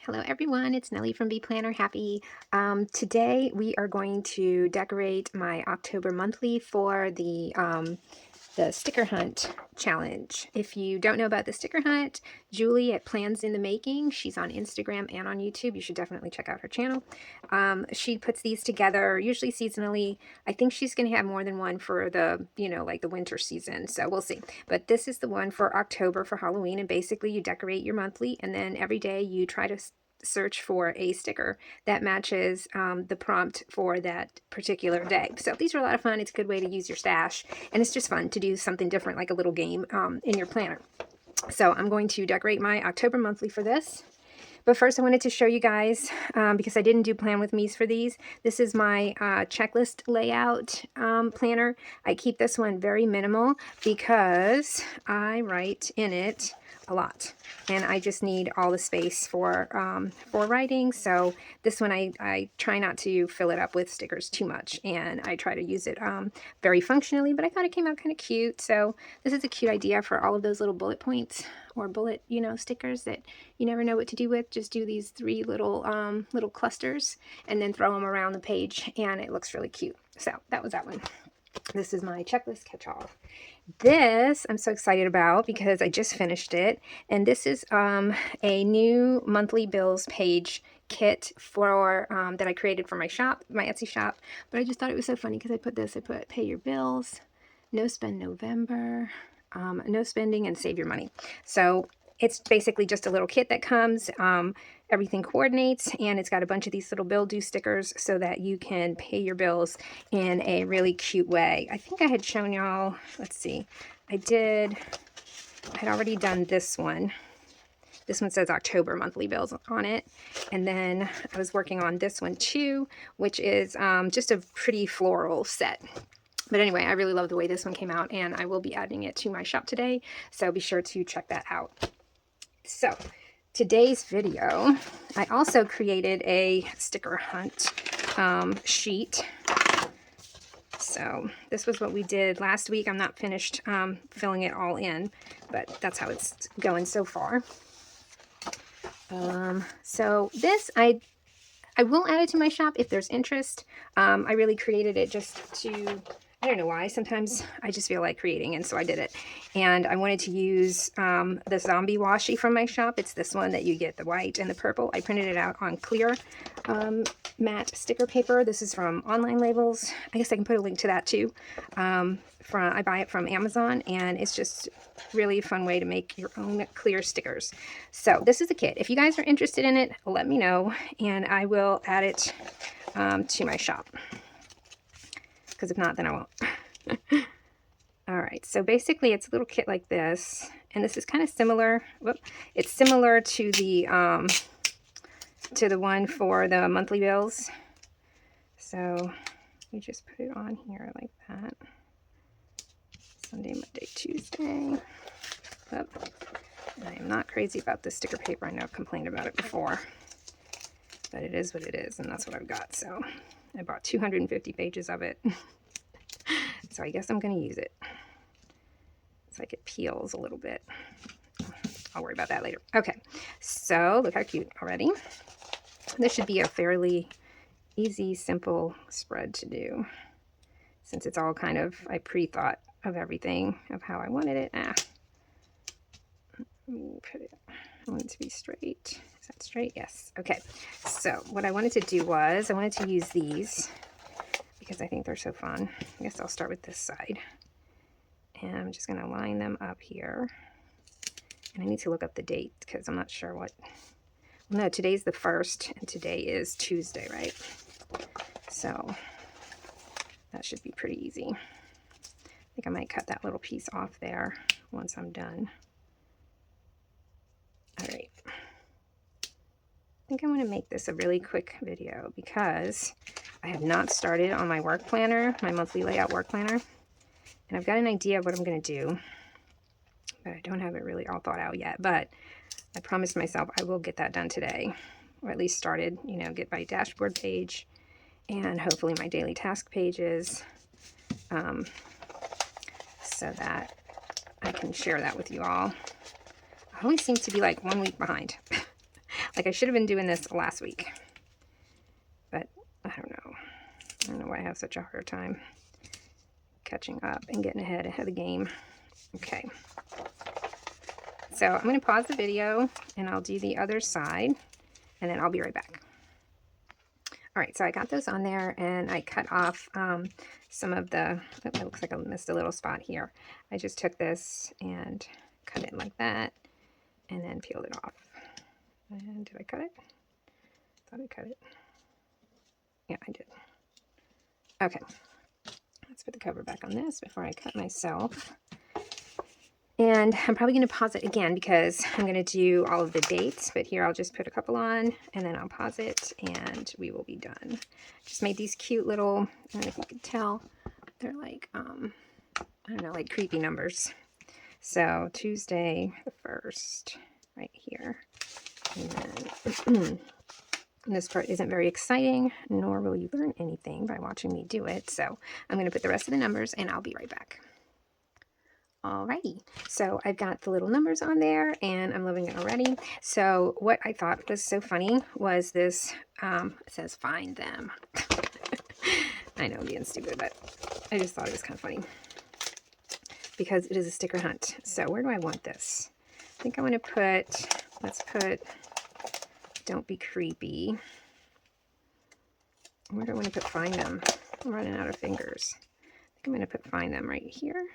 Hello everyone, it's Nellie from Bee Planner Happy. Today we are going to decorate my October monthly for the sticker hunt challenge. If you don't know about the sticker hunt, Julie at Plans in the Making, she's on Instagram and on YouTube. You should definitely check out her channel. She puts these together usually seasonally. I think she's going to have more than one for the, like the winter season. So we'll see. But this is the one for October for Halloween. And basically you decorate your monthly and then every day you try to search for a sticker that matches the prompt for that particular day. So these are a lot of fun. It's a good way to use your stash, and it's just fun to do something different, like a little game in your planner. So I'm going to decorate my October monthly for this. But first I wanted to show you guys, because I didn't do plan with me's for these. This is my checklist layout planner. I keep this one very minimal because I write in it a lot. And I just need all the space for writing. So this one I try not to fill it up with stickers too much. And I try to use it very functionally, but I thought it came out kind of cute. So this is a cute idea for all of those little bullet points or bullet, stickers that you never know what to do with. Just do these three little clusters and then throw them around the page, and it looks really cute. So that was that one. This is my checklist catch-all. This I'm so excited about because I just finished it, and this is a new monthly bills page kit for that I created for my shop, my Etsy shop. But I just thought it was so funny because I put pay your bills, no spend November, no spending, and save your money. So it's basically just a little kit that comes, everything coordinates, and it's got a bunch of these little bill due stickers so that you can pay your bills in a really cute way. I think I had shown y'all, let's see, I had already done this one. This one says October monthly bills on it. And then I was working on this one too, which is just a pretty floral set. But anyway, I really love the way this one came out, and I will be adding it to my shop today. So be sure to check that out. So today's video, I also created a sticker hunt sheet. So this was what we did last week. I'm not finished filling it all in, but that's how it's going so far. So this, I will add it to my shop if there's interest. I really created it just to, I don't know why. Sometimes I just feel like creating, and so I did it. And I wanted to use the zombie washi from my shop. It's this one that you get the white and the purple. I printed it out on clear matte sticker paper. This is from Online Labels. I guess I can put a link to that too. I buy it from Amazon, and it's just really a fun way to make your own clear stickers. So this is a kit. If you guys are interested in it, let me know, and I will add it to my shop. Because if not, then I won't. All right, so basically it's a little kit like this, and this is kind of similar. Whoop, it's similar to the one for the monthly bills. So you just put it on here like that. Sunday, Monday, Tuesday. Whoop. I am not crazy about this sticker paper. I know I've complained about it before, but it is what it is, and that's what I've got. So I bought 250 pages of it. So I guess I'm going to use it. It's like it peels a little bit. I'll worry about that later. Okay, so look how cute already. This should be a fairly easy, simple spread to do, since it's all kind of, I pre-thought of everything of how I wanted it. Put it, I want it to be straight. Is that straight? Yes. Okay, so what I wanted to do was I wanted to use these because I think they're so fun. I guess I'll start with this side. And I'm just going to line them up here. And I need to look up the date because I'm not sure what... No, today's the 1st, and today is Tuesday, right? So that should be pretty easy. I think I might cut that little piece off there once I'm done. All right. I think I'm going to make this a really quick video because I have not started on my work planner, my monthly layout work planner. And I've got an idea of what I'm going to do, but I don't have it really all thought out yet. But I promised myself I will get that done today, or at least started, get my dashboard page and hopefully my daily task pages, so that I can share that with you all. I always seem to be like 1 week behind. Like I should have been doing this last week, but I don't know. I don't know why I have such a hard time catching up and getting ahead of the game. Okay. So I'm going to pause the video and I'll do the other side and then I'll be right back. All right, so I got those on there and I cut off some of the, oh, it looks like I missed a little spot here. I just took this and cut it like that and then peeled it off. And did I cut it? I thought I cut it. Yeah, I did. Okay, let's put the cover back on this before I cut myself. And I'm probably going to pause it again because I'm going to do all of the dates, but here I'll just put a couple on and then I'll pause it and we will be done. Just made these cute little, I don't know if you can tell, they're like, I don't know, like creepy numbers. So Tuesday the 1st, right here. And then this part isn't very exciting, nor will you learn anything by watching me do it. So I'm going to put the rest of the numbers and I'll be right back. Alrighty, so I've got the little numbers on there and I'm loving it already. So what I thought was so funny was this, it says find them. I know I'm being stupid, but I just thought it was kind of funny because it is a sticker hunt. So where do I want this? I think I want to put, let's put, don't be creepy. Where do I want to put find them? I'm running out of fingers. I think I'm going to put find them right here.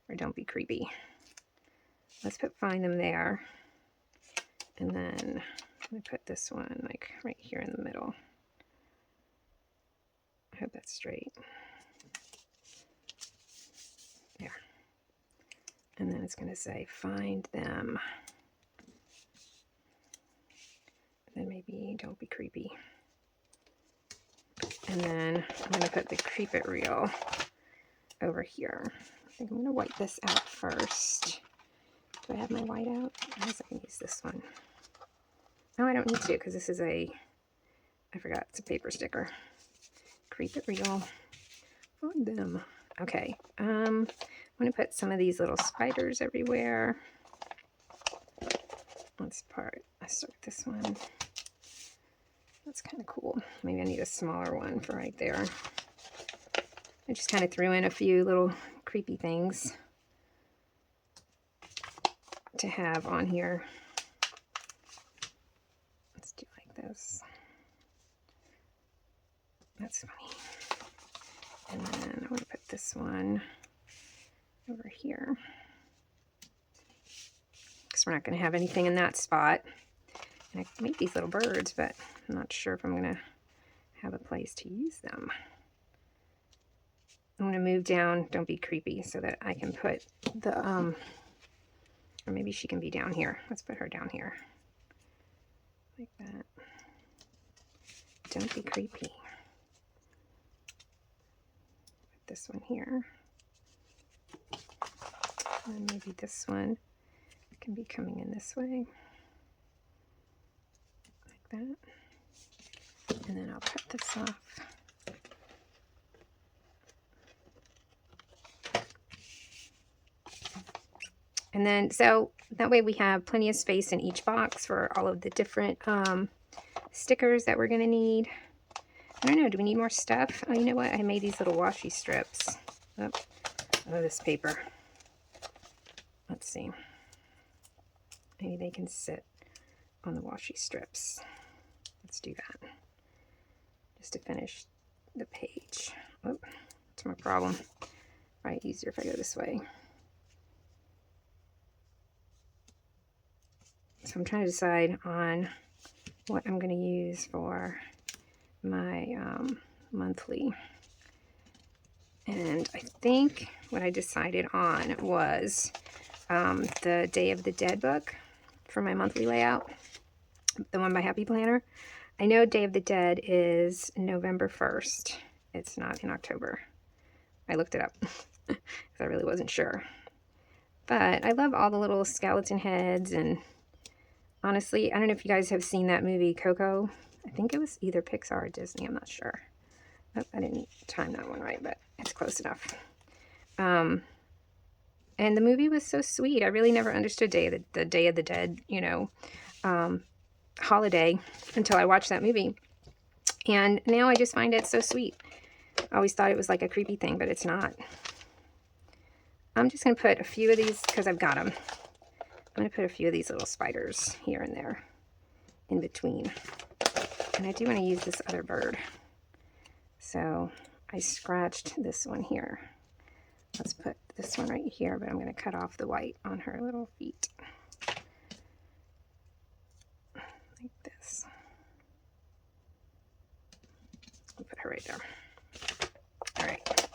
Or don't be creepy. Let's put find them there. And then I'm going to put this one like right here in the middle. I hope that's straight. There. And then it's going to say find them. And then maybe don't be creepy. And then I'm going to put the creep it reel over here. I think I'm going to wipe this out first. Do I have my white out? I guess I can use this one. No, I don't need to because this is a, I forgot, it's a paper sticker. Creep it reel. Find them. Okay, I'm going to put some of these little spiders everywhere. Let's start with this one. That's kind of cool. Maybe I need a smaller one for right there. I just kind of threw in a few little creepy things to have on here. Let's do like this. That's funny. And then I want to put this one over here because we're not going to have anything in that spot. And I make these little birds, but I'm not sure if I'm going to have a place to use them. I'm going to move down, don't be creepy, so that I can put the, or maybe she can be down here. Let's put her down here. Like that. Don't be creepy. Put this one here. And maybe this one can be coming in this way. Like that. And then I'll cut this off. And then, so that way we have plenty of space in each box for all of the different stickers that we're going to need. I don't know, do we need more stuff? Oh, you know what? I made these little washi strips. Oh, this paper. Let's see. Maybe they can sit on the washi strips. Let's do that. Just to finish the page. Oh, that's my problem. Probably easier if I go this way. So I'm trying to decide on what I'm going to use for my monthly. And I think what I decided on was the Day of the Dead book for my monthly layout, the one by Happy Planner. I know Day of the Dead is November 1st. It's not in October. I looked it up because I really wasn't sure. But I love all the little skeleton heads, and honestly, I don't know if you guys have seen that movie, Coco. I think it was either Pixar or Disney. I'm not sure. Oh, I didn't time that one right, but it's close enough. And the movie was so sweet. I really never understood the Day of the Dead, you know, holiday until I watched that movie. And now I just find it so sweet. I always thought it was like a creepy thing, but it's not. I'm just going to put a few of these because I've got them. I'm going to put a few of these little spiders here and there in between. And I do want to use this other bird. So I scratched this one here. Let's put this one right here, but I'm going to cut off the white on her little feet. Like this. I'll put her right there. All right.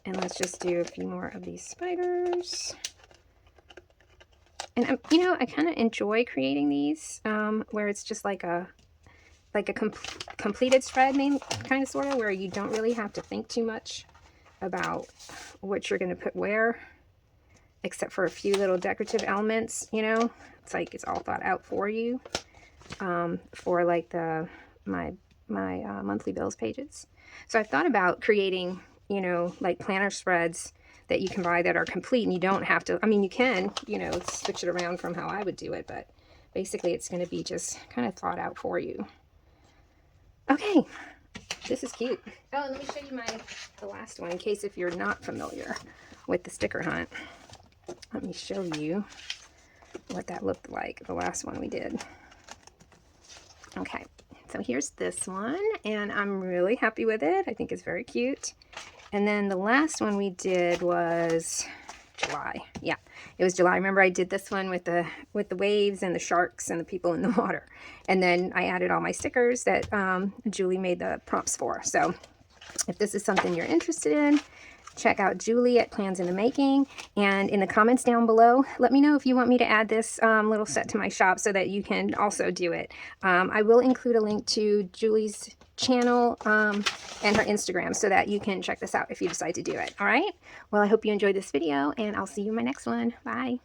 And let's just do a few more of these spiders. And you know, I kind of enjoy creating these where it's just like a completed spread, kind of sort of, where you don't really have to think too much about what you're going to put where, except for a few little decorative elements. You know, it's like it's all thought out for you for like my monthly bills pages. So I've thought about creating, you know, like planner spreads that you can buy that are complete, and you don't have to, I mean, you can, you know, switch it around from how I would do it, but basically it's going to be just kind of thought out for you. Okay, this is cute. Oh, and let me show you the last one in case if you're not familiar with the sticker hunt. Let me show you what that looked like, the last one we did. Okay, so here's this one, and I'm really happy with it. I think it's very cute. And then the last one we did was July. Yeah, it was July. Remember I did this one with the waves and the sharks and the people in the water. And then I added all my stickers that Julie made the prompts for. So if this is something you're interested in, check out Julie at Plans in the Making. And in the comments down below, let me know if you want me to add this little set to my shop so that you can also do it. I will include a link to Julie's channel and her Instagram so that you can check this out if you decide to do it. All right? Well, I hope you enjoyed this video, and I'll see you in my next one. Bye.